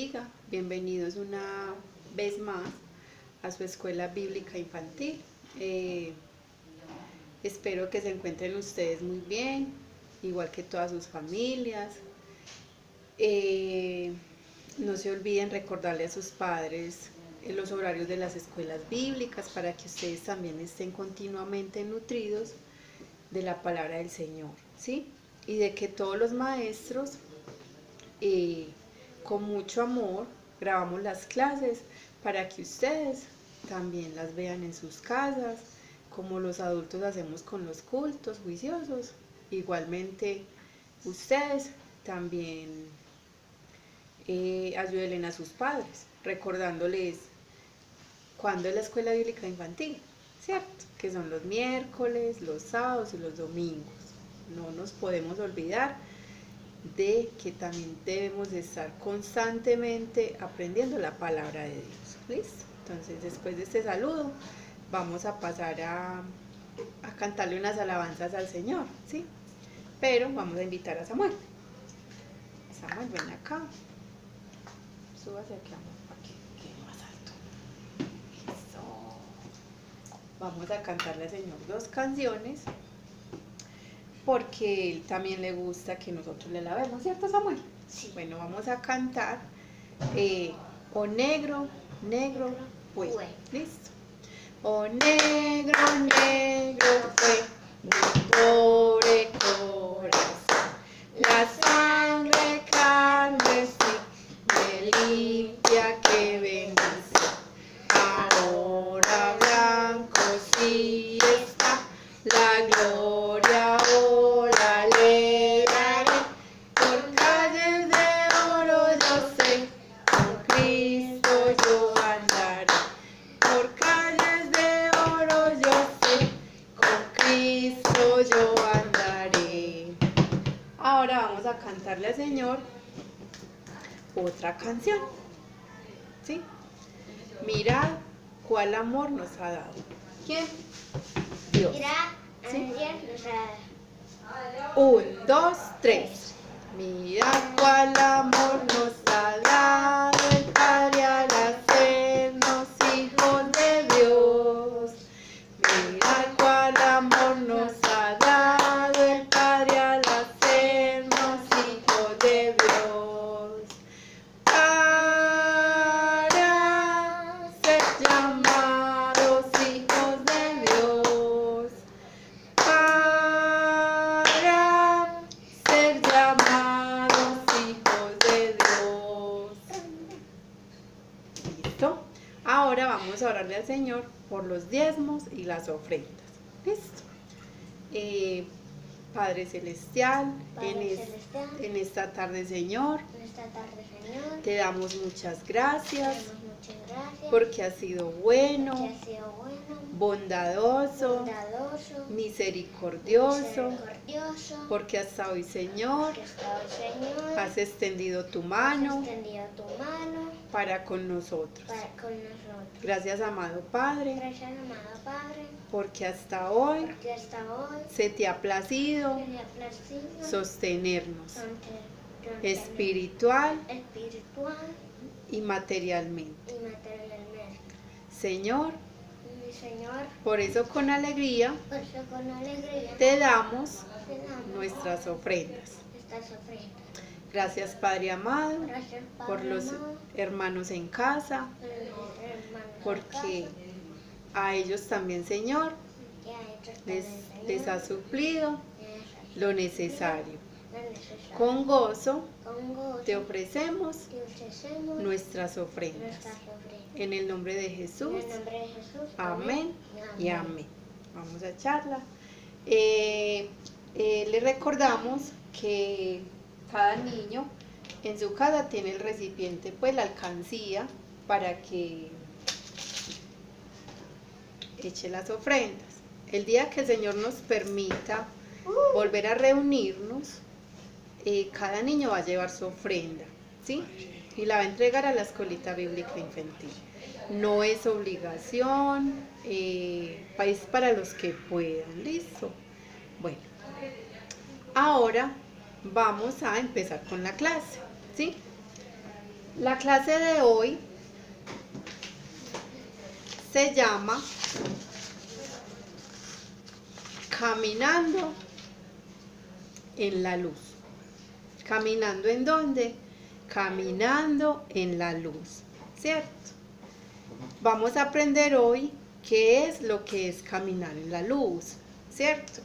bendiga. Bienvenidos una vez más a su escuela bíblica infantil. Espero que se encuentren ustedes muy bien, igual que todas sus familias. No se olviden recordarle a sus padres los horarios de las escuelas bíblicas para que ustedes también estén continuamente nutridos de la palabra del Señor, ¿sí? Y de que todos los maestros con mucho amor grabamos las clases para que ustedes también las vean en sus casas, como los adultos hacemos con los cultos juiciosos. Igualmente ustedes también ayúdenle a sus padres, recordándoles cuándo es la escuela bíblica infantil, ¿cierto? Que son los miércoles, los sábados y los domingos. No nos podemos olvidar de que también debemos de estar constantemente aprendiendo la palabra de Dios. ¿Listo? Entonces, después de este saludo, vamos a pasar a cantarle unas alabanzas al Señor, ¿sí? Pero vamos a invitar a Samuel. Samuel, ven acá. Súbase aquí, amor, para que quede más alto. Eso. Vamos a cantarle al Señor 2 canciones, porque él también le gusta que nosotros le alabemos, ¿cierto, Samuel? Sí. Bueno, vamos a cantar O negro, negro fue. ¿Listo? O negro, negro fue mi pobre corazón, la sangre carmesí me limpia que bendice. Ahora blanco sí está la gloria, ahora le daré. Por calles de oro yo sé, con Cristo yo andaré. Por calles de oro yo sé, con Cristo yo andaré. Ahora vamos a cantarle al Señor otra canción, ¿sí? Mirad cuál amor nos ha dado. ¿Quién? Dios. Mira, ¿Sí? ayer nos ha 1, 2, 3. Mirad cuál amor nos ha dado el Padre al hacernos hijos de Dios. Mirad cuál amor nos ha dado el Padre al hacernos hijos de Dios. Para ser llamados hijos de Dios. Para ser llamados hijos de Dios. ¿Listo? Ahora vamos a orarle al Señor por los diezmos y las ofrendas. ¿Listo? Padre Celestial, en esta tarde, Señor, en esta tarde, Señor. te damos muchas gracias Te damos muchas gracias porque has sido bueno, porque has sido bueno, bondadoso, bondadoso, misericordioso, misericordioso, porque hasta hoy, Señor, porque hasta hoy, Señor, has extendido tu has mano extendido tu mano para con nosotros. para con nosotros. Gracias, amado Padre, Gracias, amado Padre, porque hasta hoy porque hasta hoy se te ha placido te ha placido sostenernos sostenernos espiritual espiritual y materialmente. y materialmente. Señor, Mi Señor, por eso con alegría por eso con alegría te damos te damos nuestras ofrendas. estas ofrendas. Gracias, Padre amado, Gracias, Padre por los amado, hermanos en casa, por nuestros hermanos en porque casa, a ellos también, Señor, que ha hecho les también, ha suplido Señor, lo necesario. lo necesario. Con gozo Con gozo te ofrecemos te ofrecemos nuestras ofrendas. nuestras ofrendas. En el nombre de En Jesús, el nombre de Jesús. amén y amén. Vamos a echarla. Le recordamos que cada niño en su casa tiene el recipiente, pues la alcancía, para que eche las ofrendas. El día que el Señor nos permita volver a reunirnos, cada niño va a llevar su ofrenda, ¿sí? Y la va a entregar a la escuelita bíblica infantil. No es obligación, es para los que puedan, ¿listo? Bueno, ahora vamos a empezar con la clase, ¿sí? La clase de hoy se llama Caminando en la luz. ¿Caminando en dónde? Caminando en la luz, ¿cierto? Vamos a aprender hoy qué es lo que es caminar en la luz, ¿cierto?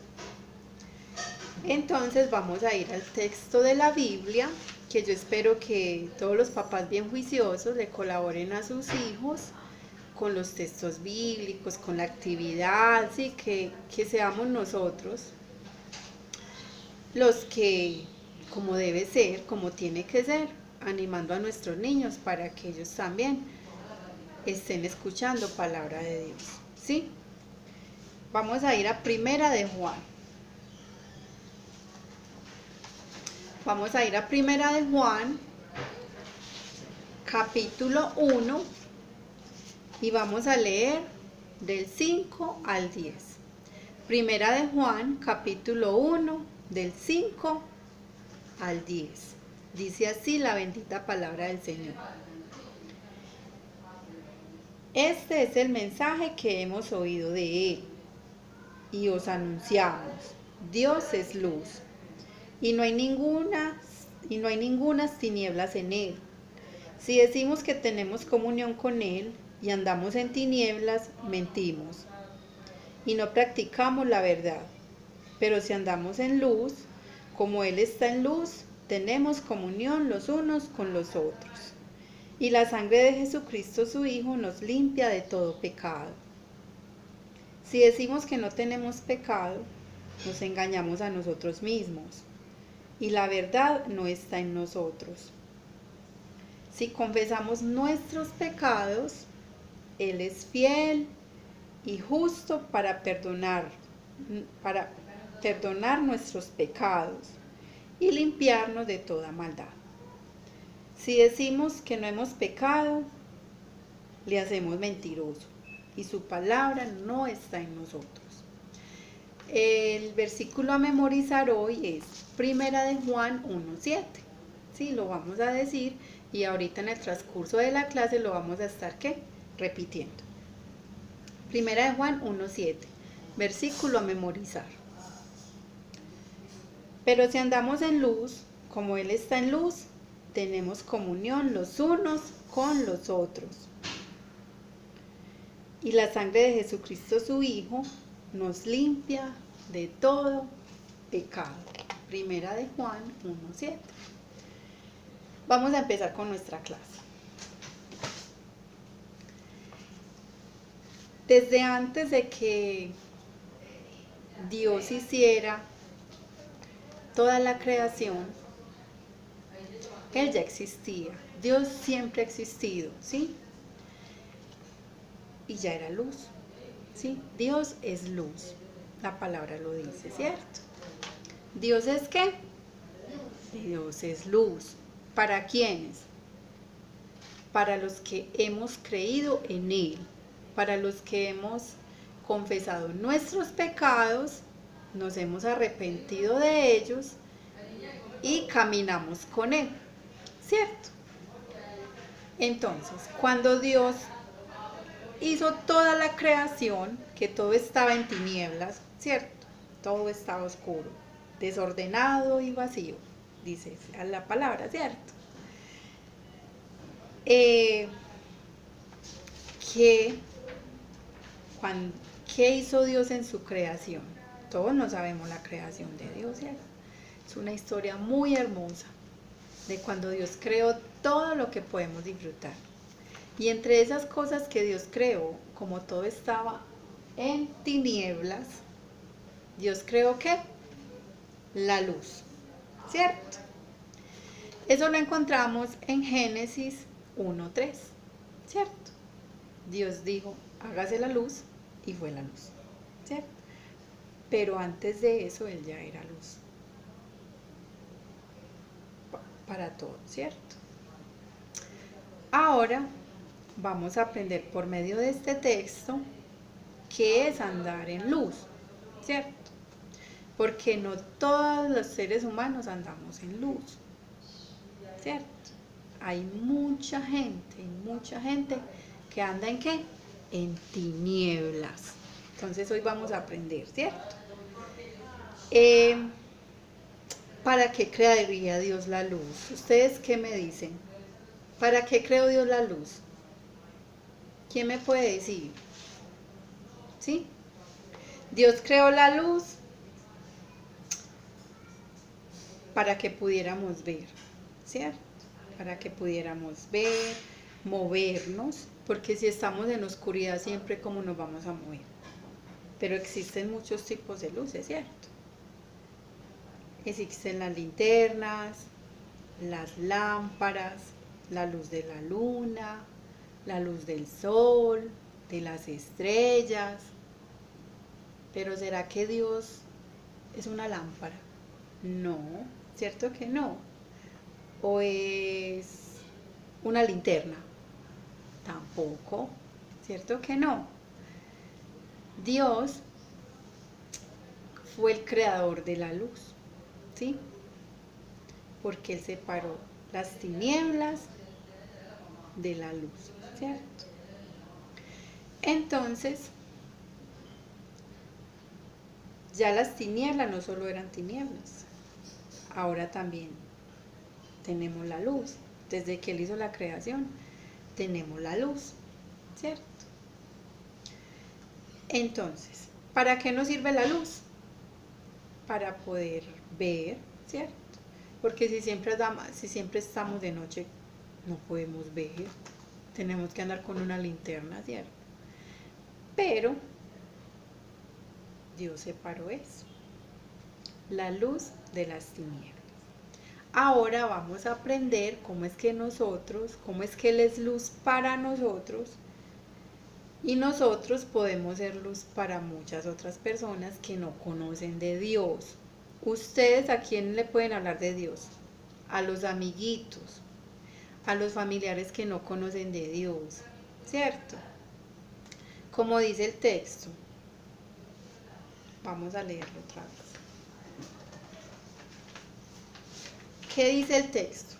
Entonces vamos a ir al texto de la Biblia, que yo espero que todos los papás bien juiciosos le colaboren a sus hijos con los textos bíblicos, con la actividad, ¿sí? Que seamos nosotros los que, como debe ser, como tiene que ser, animando a nuestros niños para que ellos también estén escuchando palabra de Dios, ¿sí? Vamos a ir a Primera de Juan. Vamos a ir a Primera de Juan, capítulo 1, y vamos a leer del 5 al 10. Primera de Juan, capítulo 1, del 5 al 10. Dice así la bendita palabra del Señor. Este es el mensaje que hemos oído de Él y os anunciamos. Dios es luz y no hay ninguna tinieblas en Él. Si decimos que tenemos comunión con Él y andamos en tinieblas, mentimos y no practicamos la verdad. Pero si andamos en luz, como Él está en luz, tenemos comunión los unos con los otros. Y la sangre de Jesucristo su Hijo nos limpia de todo pecado. Si decimos que no tenemos pecado, nos engañamos a nosotros mismos y la verdad no está en nosotros. Si confesamos nuestros pecados, Él es fiel y justo para perdonar nuestros pecados y limpiarnos de toda maldad. Si decimos que no hemos pecado, le hacemos mentiroso y su palabra no está en nosotros. El versículo a memorizar hoy es Primera de Juan 1:7. Sí, lo vamos a decir y ahorita en el transcurso de la clase lo vamos a estar repitiendo. Primera de Juan 1:7, versículo a memorizar. Pero si andamos en luz, como Él está en luz, tenemos comunión los unos con los otros. Y la sangre de Jesucristo su Hijo nos limpia de todo pecado. Primera de Juan 1:7. Vamos a empezar con nuestra clase. Desde antes de que Dios hiciera toda la creación, Él ya existía. Dios siempre ha existido, ¿sí? Y ya era luz, ¿sí? Dios es luz. La palabra lo dice, ¿cierto? ¿Dios es qué? Dios es luz. ¿Para quiénes? Para los que hemos creído en Él, para los que hemos confesado nuestros pecados, nos hemos arrepentido de ellos y caminamos con Él, ¿cierto? Entonces, cuando Dios hizo toda la creación, que todo estaba en tinieblas, ¿cierto? Todo estaba oscuro, desordenado y vacío, dice la palabra, ¿cierto? ¿Qué hizo Dios en su creación? Todos no sabemos la creación de Dios, ¿cierto? Es una historia muy hermosa de cuando Dios creó todo lo que podemos disfrutar. Y entre esas cosas que Dios creó, como todo estaba en tinieblas, Dios creó ¿qué? La luz, ¿cierto? Eso lo encontramos en Génesis 1:3, ¿cierto? Dios dijo, hágase la luz, y fue la luz, ¿cierto? Pero antes de eso, Él ya era luz. Para todo, ¿cierto? Ahora vamos a aprender por medio de este texto qué es andar en luz, ¿cierto? Porque no todos los seres humanos andamos en luz, ¿cierto? hay mucha gente que anda ¿en qué? En tinieblas. Entonces hoy vamos a aprender, ¿cierto? ¿Para qué crearía Dios la luz? ¿Ustedes qué me dicen? ¿Para qué creó Dios la luz? ¿Quién me puede decir? ¿Sí? Dios creó la luz para que pudiéramos ver, ¿cierto? Para que pudiéramos ver, movernos, porque si estamos en oscuridad siempre cómo nos vamos a mover. Pero existen muchos tipos de luces, ¿cierto? Existen las linternas, las lámparas, la luz de la luna, la luz del sol, de las estrellas. Pero ¿será que Dios es una lámpara? No, ¿cierto que no? ¿O es una linterna? Tampoco, ¿cierto que no? Dios fue el creador de la luz, ¿sí? Porque Él separó las tinieblas de la luz, ¿cierto? Entonces, ya las tinieblas no solo eran tinieblas, ahora también tenemos la luz. Desde que Él hizo la creación, tenemos la luz, ¿cierto? Entonces, ¿para qué nos sirve la luz? Para poder ver, ¿cierto? Porque si siempre estamos de noche, no podemos ver. Tenemos que andar con una linterna, ¿cierto? Pero Dios separó eso, la luz de las tinieblas. Ahora vamos a aprender cómo es que Él es luz para nosotros y nosotros podemos ser luz para muchas otras personas que no conocen de Dios. ¿Ustedes a quién le pueden hablar de Dios? A los amiguitos, a los familiares que no conocen de Dios, ¿cierto? Como dice el texto. Vamos a leerlo otra vez. ¿Qué dice el texto?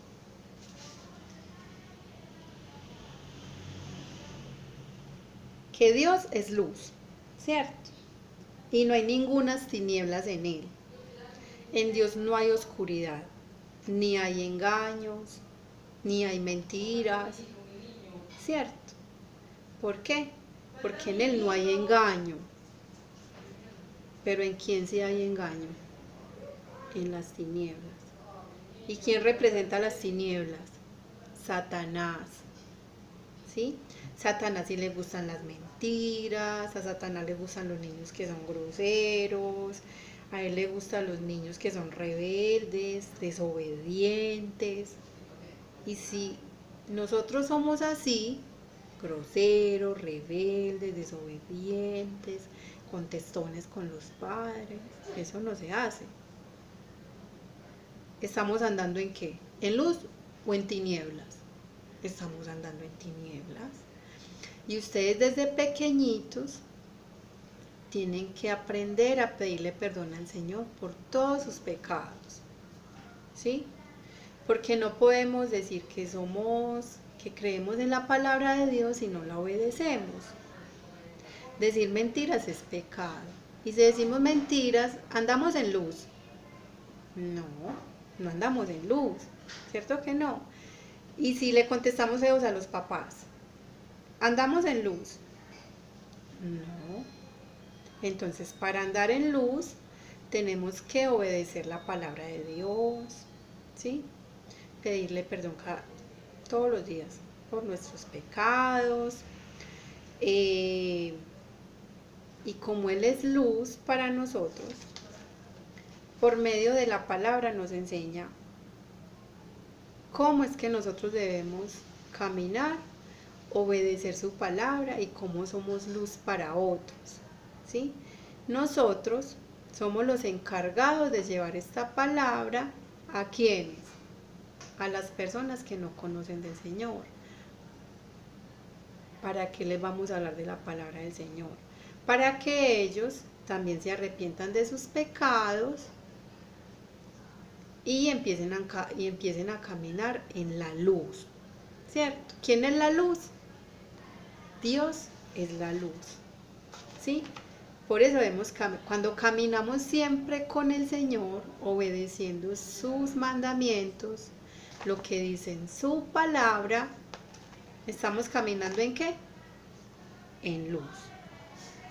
Que Dios es luz, ¿cierto? Y no hay ningunas tinieblas en Él. En Dios no hay oscuridad, ni hay engaños, ni hay mentiras, ¿cierto? ¿Por qué? Porque en Él no hay engaño. Pero ¿en quién sí hay engaño? En las tinieblas. ¿Y quién representa las tinieblas? Satanás. ¿Sí? Satanás sí le gustan las mentiras, a Satanás le gustan los niños que son groseros, a él le gustan los niños que son rebeldes, desobedientes. Y si nosotros somos así, groseros, rebeldes, desobedientes, contestones con los padres, eso no se hace. ¿Estamos andando en qué? ¿En luz o en tinieblas? Estamos andando en tinieblas. Y ustedes desde pequeñitos tienen que aprender a pedirle perdón al Señor por todos sus pecados, ¿sí? Porque no podemos decir que creemos en la palabra de Dios y no la obedecemos. Decir mentiras es pecado. Y si decimos mentiras, ¿andamos en luz? No, no andamos en luz, ¿cierto que no? Y si le contestamos feos a los papás, ¿andamos en luz? No. Entonces, para andar en luz, tenemos que obedecer la palabra de Dios, ¿sí? Pedirle perdón todos los días por nuestros pecados. Y como Él es luz para nosotros, por medio de la palabra nos enseña cómo es que nosotros debemos caminar, obedecer su palabra y cómo somos luz para otros, ¿sí? Nosotros somos los encargados de llevar esta palabra ¿a quiénes? A las personas que no conocen del Señor. ¿Para qué les vamos a hablar de la palabra del Señor? Para que ellos también se arrepientan de sus pecados y empiecen a caminar en la luz, ¿cierto? ¿Quién es la luz? Dios es la luz, ¿sí? Por eso cuando caminamos siempre con el Señor, obedeciendo sus mandamientos, lo que dice en su palabra, ¿estamos caminando en qué? En luz,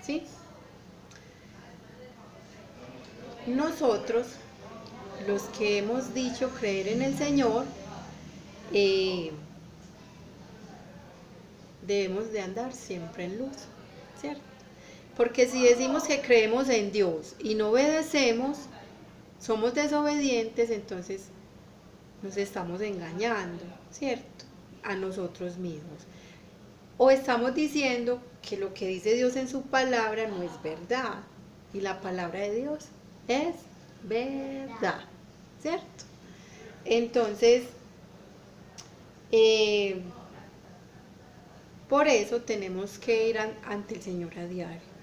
¿sí? Nosotros, los que hemos dicho creer en el Señor, debemos de andar siempre en luz, ¿cierto? Porque si decimos que creemos en Dios y no obedecemos, somos desobedientes, entonces nos estamos engañando, ¿cierto? A nosotros mismos. O estamos diciendo que lo que dice Dios en su palabra no es verdad. Y la palabra de Dios es verdad, ¿cierto? Entonces, por eso tenemos que ir ante el Señor a diario.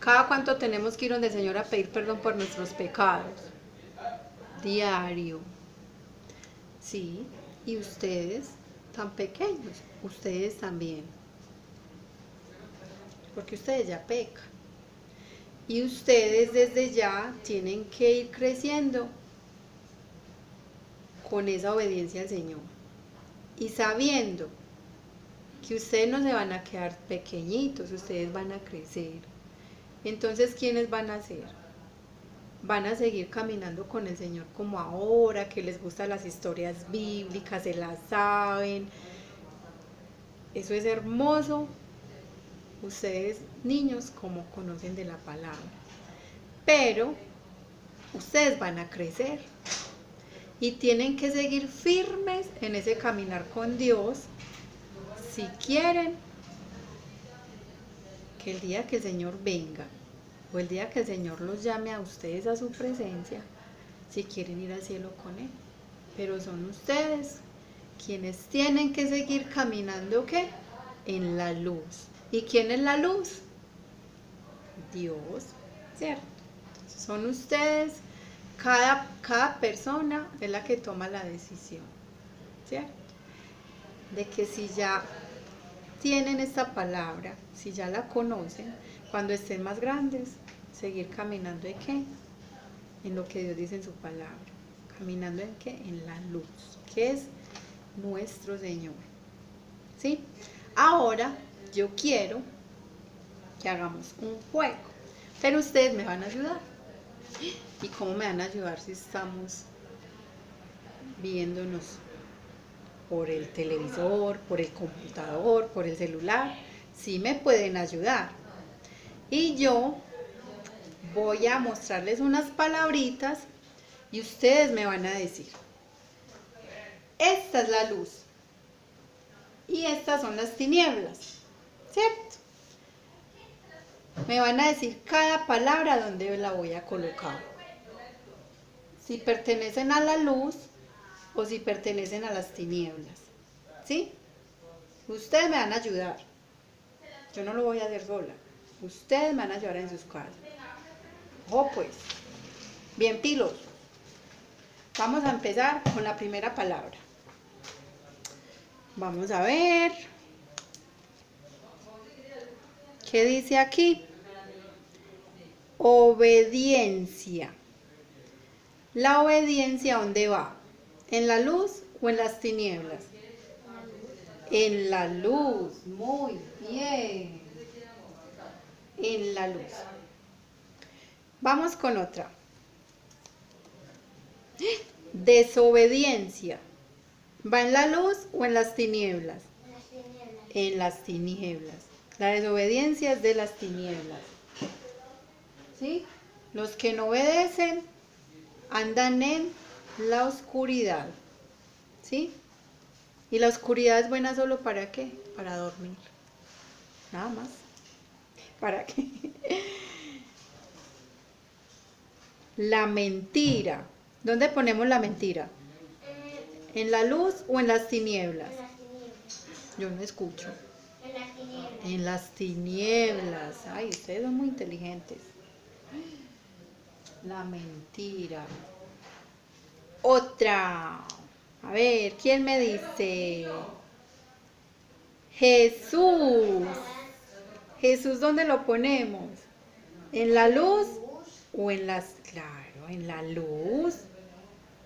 ¿Cada cuánto tenemos que ir donde el Señor a pedir perdón por nuestros pecados? Diario. Sí, y ustedes, tan pequeños, ustedes también. Porque ustedes ya pecan. Y ustedes desde ya tienen que ir creciendo con esa obediencia al Señor. Y sabiendo que ustedes no se van a quedar pequeñitos, ustedes van a crecer. Entonces, ¿quiénes van a ser? Van a seguir caminando con el Señor como ahora, que les gustan las historias bíblicas, se las saben. Eso es hermoso. Ustedes, niños, como conocen de la palabra. Pero ustedes van a crecer y tienen que seguir firmes en ese caminar con Dios si quieren que el día que el Señor venga o el día que el Señor los llame a ustedes a su presencia, si quieren ir al cielo con Él. Pero son ustedes quienes tienen que seguir caminando, ¿qué? En la luz. ¿Y quién es la luz? Dios, ¿cierto? Entonces son ustedes, cada persona es la que toma la decisión, ¿cierto? De que si ya tienen esta palabra, si ya la conocen, cuando estén más grandes, seguir caminando en qué? En lo que Dios dice en su palabra. Caminando en qué? En la luz, que es nuestro Señor. ¿Sí? Ahora yo quiero que hagamos un juego, pero ustedes me van a ayudar. ¿Y cómo me van a ayudar si estamos viéndonos por el televisor, por el computador, por el celular? Sí me pueden ayudar. Y yo voy a mostrarles unas palabritas y ustedes me van a decir, esta es la luz y estas son las tinieblas, ¿cierto? Me van a decir cada palabra donde la voy a colocar. Si pertenecen a la luz o si pertenecen a las tinieblas, ¿sí? Ustedes me van a ayudar. Yo no lo voy a hacer sola. Ustedes me van a ayudar en sus casas. Ojo pues, bien pilos. Vamos a empezar con la primera palabra. Vamos a ver. ¿Qué dice aquí? Obediencia. ¿La obediencia dónde va? ¿En la luz o en las tinieblas? En la luz. Muy bien. En la luz. Vamos con otra. Desobediencia. ¿Va en la luz o en las tinieblas? En las tinieblas. La desobediencia es de las tinieblas. ¿Sí? Los que no obedecen andan en la oscuridad. ¿Sí? Y la oscuridad es buena solo para qué? Para dormir. Nada más. ¿Para qué? La mentira. ¿Dónde ponemos la mentira? ¿En la luz o en las tinieblas? En las tinieblas. Yo no escucho. En las tinieblas. En las tinieblas. Ay, ustedes son muy inteligentes. La mentira. Otra. A ver, ¿quién me dice? Jesús. Jesús, ¿dónde lo ponemos? ¿En la luz o en las... Claro, en la luz.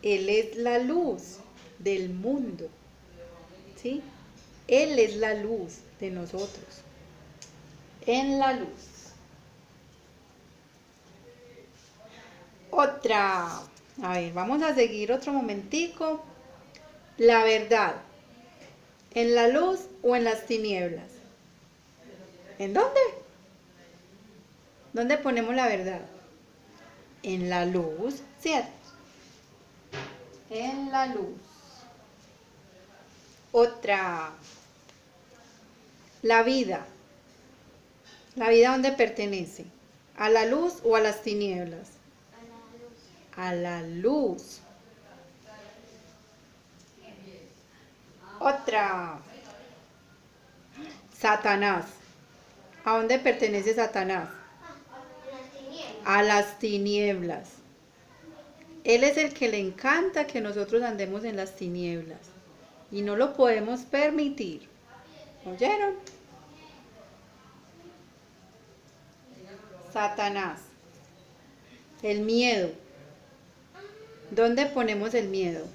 Él es la luz del mundo, ¿sí? Él es la luz de nosotros. En la luz. Otra. A ver, vamos a seguir otro momentico. La verdad. ¿En la luz o en las tinieblas? ¿En dónde? ¿Dónde ponemos la verdad? En la luz, ¿cierto? En la luz. Otra. La vida. ¿La vida a dónde pertenece? ¿A la luz o a las tinieblas? A la luz. Otra. Satanás. ¿A dónde pertenece Satanás? A las tinieblas. Él es el que le encanta que nosotros andemos en las tinieblas. Y no lo podemos permitir. ¿Oyeron? Satanás. El miedo. ¿Dónde ponemos el miedo?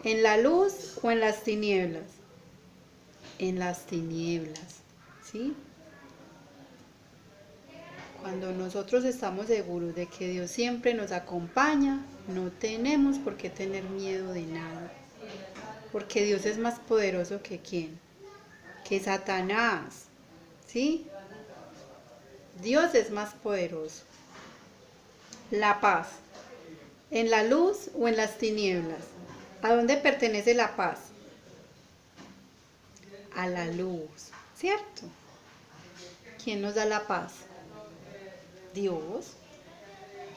¿En la luz o en las tinieblas? En las tinieblas, ¿sí? Cuando nosotros estamos seguros de que Dios siempre nos acompaña, no tenemos por qué tener miedo de nada. Porque Dios es más poderoso que ¿quién? Que Satanás, ¿sí? Dios es más poderoso. La paz. ¿En la luz o en las tinieblas? ¿A dónde pertenece la paz? A la luz, ¿cierto? ¿Quién nos da la paz? Dios.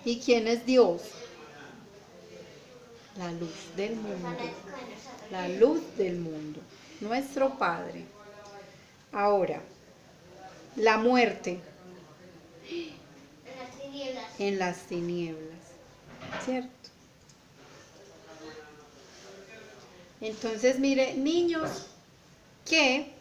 ¿Y quién es Dios? La luz del mundo. La luz del mundo. Nuestro Padre. Ahora, la muerte. En las tinieblas, ¿cierto? Entonces, mire, niños, que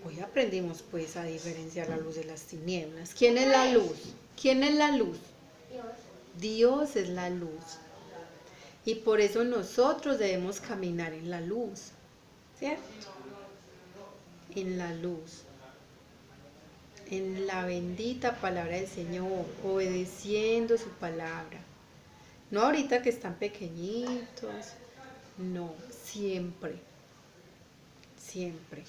hoy aprendimos pues a diferenciar la luz de las tinieblas. ¿Quién es la luz? ¿Quién es la luz? Dios. Dios es la luz. Y por eso nosotros debemos caminar en la luz, ¿cierto? En la luz. En la bendita palabra del Señor, obedeciendo su palabra. No ahorita que están pequeñitos, no, siempre, siempre.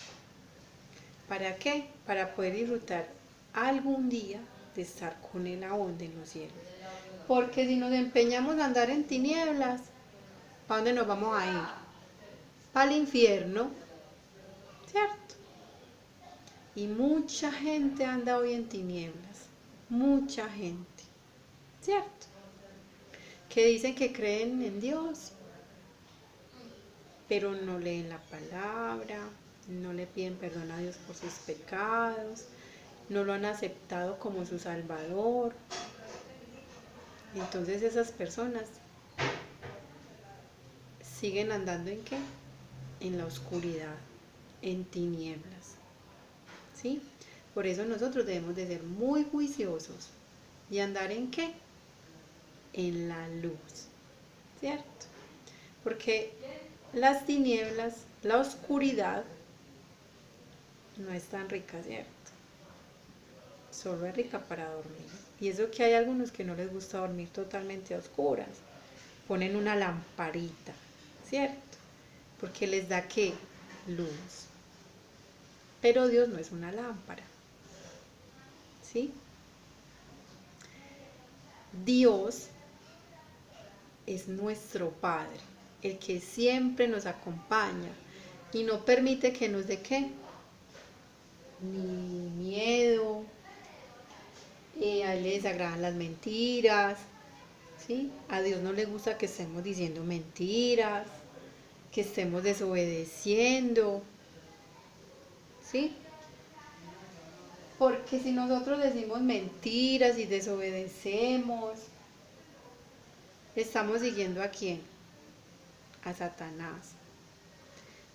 ¿Para qué? Para poder disfrutar algún día de estar con Él aún en los cielos. Porque si nos empeñamos a andar en tinieblas, ¿para dónde nos vamos a ir? Para el infierno, ¿cierto? Y mucha gente anda hoy en tinieblas, mucha gente, ¿cierto? Que dicen que creen en Dios, pero no leen la palabra, no le piden perdón a Dios por sus pecados, no lo han aceptado como su Salvador. Entonces esas personas siguen andando ¿en qué? En la oscuridad, en tinieblas, ¿sí? Por eso nosotros debemos de ser muy juiciosos y andar ¿en qué? En la luz, ¿cierto? Porque las tinieblas, la oscuridad, no es tan rica, ¿cierto? Solo es rica para dormir. Y eso que hay algunos que no les gusta dormir totalmente a oscuras. Ponen una lamparita, ¿cierto? Porque les da ¿qué? Luz. Pero Dios no es una lámpara, ¿sí? Dios es nuestro Padre, el que siempre nos acompaña y no permite que nos dé ¿qué? Ni miedo, a él le desagradan las mentiras, ¿sí? A Dios no le gusta que estemos diciendo mentiras, que estemos desobedeciendo, ¿sí? Porque si nosotros decimos mentiras y desobedecemos, Estamos siguiendo ¿a quién? A Satanás.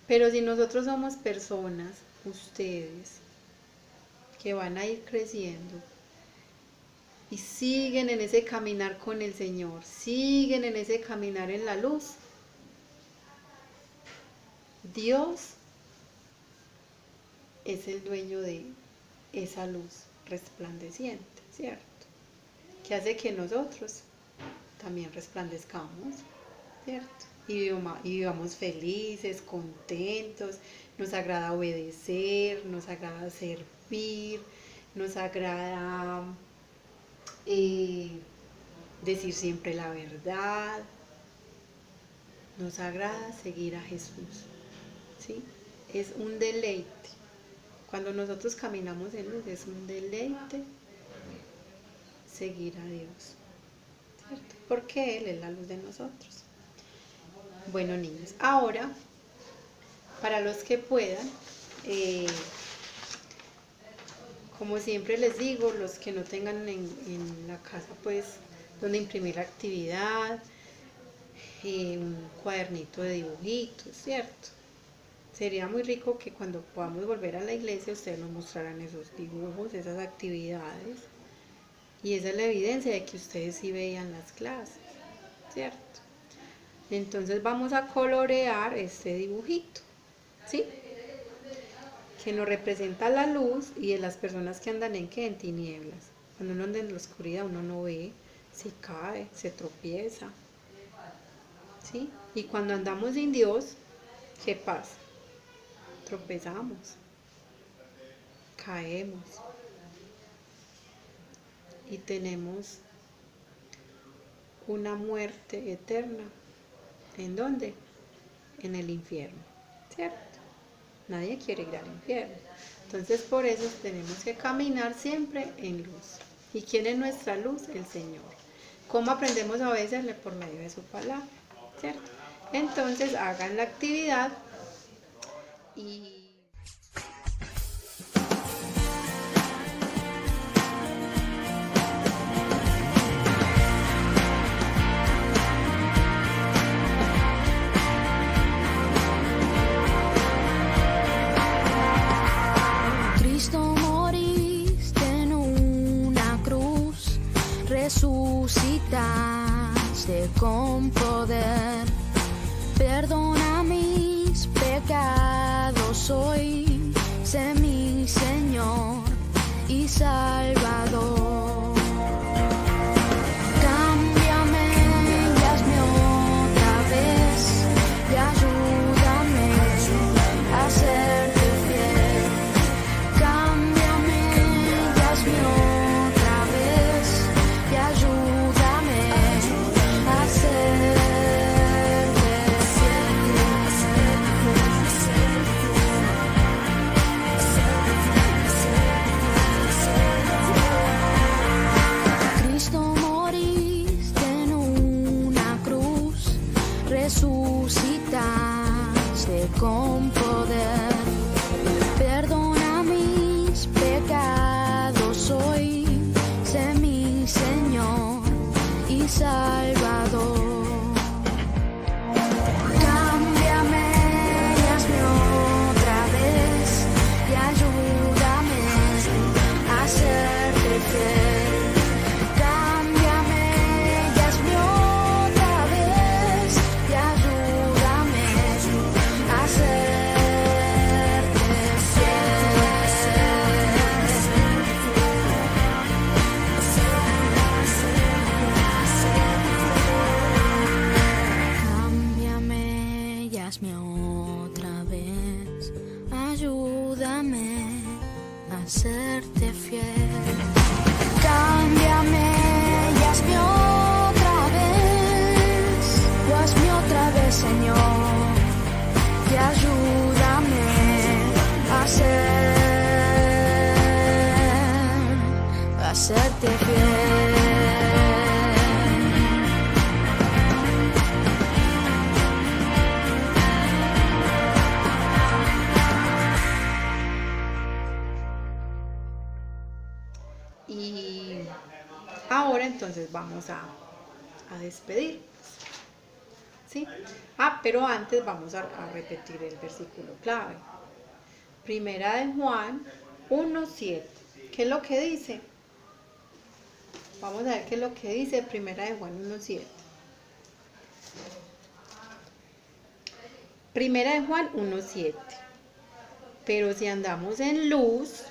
Pero si nosotros somos personas, ustedes, que van a ir creciendo y siguen en ese caminar con el Señor, siguen en ese caminar en la luz, Dios es el dueño de esa luz resplandeciente, ¿cierto? Que hace que nosotros también resplandezcamos, ¿cierto? Y vivamos felices, contentos, nos agrada obedecer, nos agrada servir, nos agrada decir siempre la verdad, nos agrada seguir a Jesús, ¿sí? Es un deleite. Cuando nosotros caminamos en luz es un deleite seguir a Dios, ¿cierto? Porque Él es la luz de nosotros. Bueno, niños, ahora, para los que puedan, como siempre les digo, los que no tengan en la casa, pues, donde imprimir la actividad, un cuadernito de dibujitos, ¿cierto? Sería muy rico que cuando podamos volver a la iglesia, ustedes nos mostraran esos dibujos, esas actividades, y esa es la evidencia de que ustedes sí veían las clases, ¿cierto? Entonces vamos a colorear este dibujito, ¿sí? Que nos representa la luz y de las personas que andan en ¿qué? En tinieblas. Cuando uno anda en la oscuridad uno no ve, se cae, se tropieza, ¿sí? Y cuando andamos sin Dios, ¿qué pasa? Tropezamos, caemos y tenemos una muerte eterna. ¿En dónde? En el infierno, ¿cierto? Nadie quiere ir al infierno. Entonces por eso tenemos que caminar siempre en luz. ¿Y quién es nuestra luz? El Señor. ¿Cómo aprendemos a obedecerle? Por medio de su palabra, ¿cierto? Entonces hagan la actividad y... Resucitaste con poder, perdona mis pecados hoy, sé mi Señor y Salvador. Cámbiame y hazme otra vez y ayúdame a serte fiel. Cámbiame y hazme otra vez y ayúdame a serte fiel. Cristo moriste en una cruz, resucitaste con poder, perdona mis pecados hoy, sé mi Señor y Salvador. Cámbiame y hazme otra vez y ayúdame a serte fiel. Cámbiame y hazme otra vez y ayúdame a serte Cámbiame y hazme otra vez, ayúdame a serte fiel. Cámbiame y hazme otra vez, Señor, y ayúdame a serte fiel. Y ahora entonces vamos a a despedir. ¿Sí? Pero antes vamos a repetir el versículo clave. Primera de Juan 1:7. ¿Qué es lo que dice? Vamos a ver qué es lo que dice Primera de Juan 1:7. Primera de Juan 1:7. Pero si andamos en luz,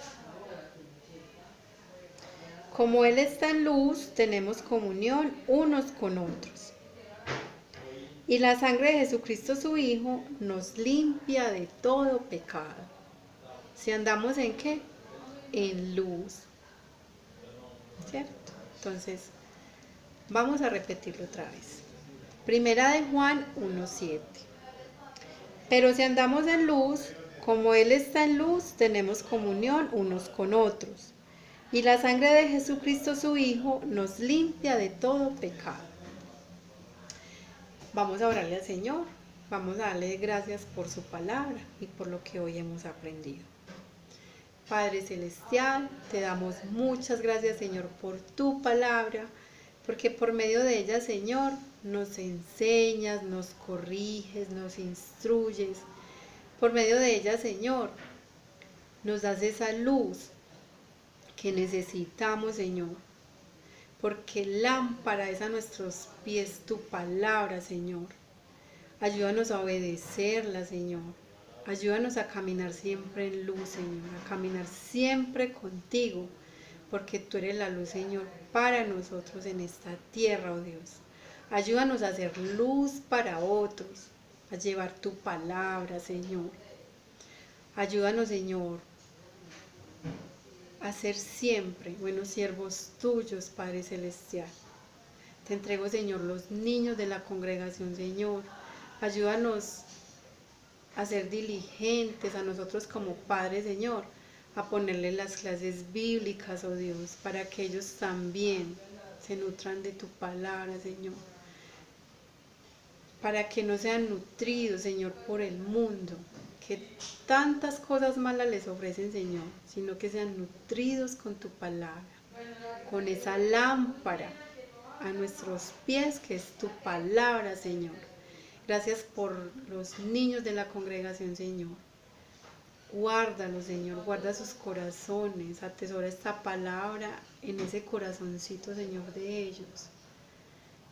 como Él está en luz, tenemos comunión unos con otros. Y la sangre de Jesucristo su Hijo nos limpia de todo pecado. Si andamos en ¿qué? En luz. ¿Cierto? Entonces, vamos a repetirlo otra vez. Primera de Juan 1:7. Pero si andamos en luz, como Él está en luz, tenemos comunión unos con otros. Y la sangre de Jesucristo su Hijo nos limpia de todo pecado. Vamos a orarle al Señor. Vamos a darle gracias por su palabra y por lo que hoy hemos aprendido. Padre Celestial, te damos muchas gracias, Señor, por tu palabra, porque por medio de ella, Señor, nos enseñas, nos corriges, nos instruyes. Por medio de ella, Señor, nos das esa luz que necesitamos, Señor, porque lámpara es a nuestros pies tu palabra, Señor. Ayúdanos a obedecerla, Señor. Ayúdanos a caminar siempre en luz, Señor, a caminar siempre contigo, porque tú eres la luz, Señor, para nosotros en esta tierra, oh Dios. Ayúdanos a hacer luz para otros, a llevar tu palabra, Señor. Ayúdanos, Señor, a ser siempre buenos siervos tuyos, Padre Celestial. Te entrego, Señor, los niños de la congregación, Señor. Ayúdanos a ser diligentes a nosotros como padres, Señor, a ponerles las clases bíblicas, oh Dios, para que ellos también se nutran de tu palabra, Señor. Para que no sean nutridos, Señor, por el mundo, que tantas cosas malas les ofrecen, Señor, sino que sean nutridos con tu palabra, con esa lámpara a nuestros pies que es tu palabra, Señor. Gracias por los niños de la congregación, Señor. Guárdalos, Señor, guarda sus corazones, atesora esta palabra en ese corazoncito, Señor, de ellos,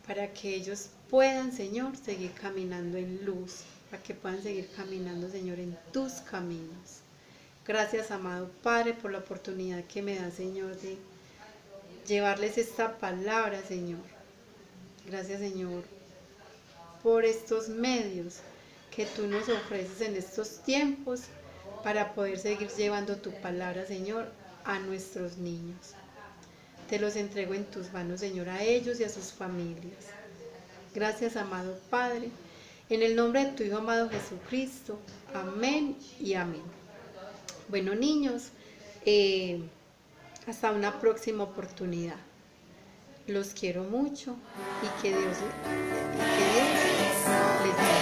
para que ellos puedan, Señor, seguir caminando en luz, para que puedan seguir caminando, Señor, en tus caminos. Gracias, amado Padre, por la oportunidad que me da, Señor, de llevarles esta palabra, Señor. Gracias, Señor, por estos medios que tú nos ofreces en estos tiempos para poder seguir llevando tu palabra, Señor, a nuestros niños. Te los entrego en tus manos, Señor, a ellos y a sus familias. Gracias, amado Padre, en el nombre de tu Hijo amado Jesucristo. Amén y amén. Bueno, niños, hasta una próxima oportunidad. Los quiero mucho y que Dios les bendiga.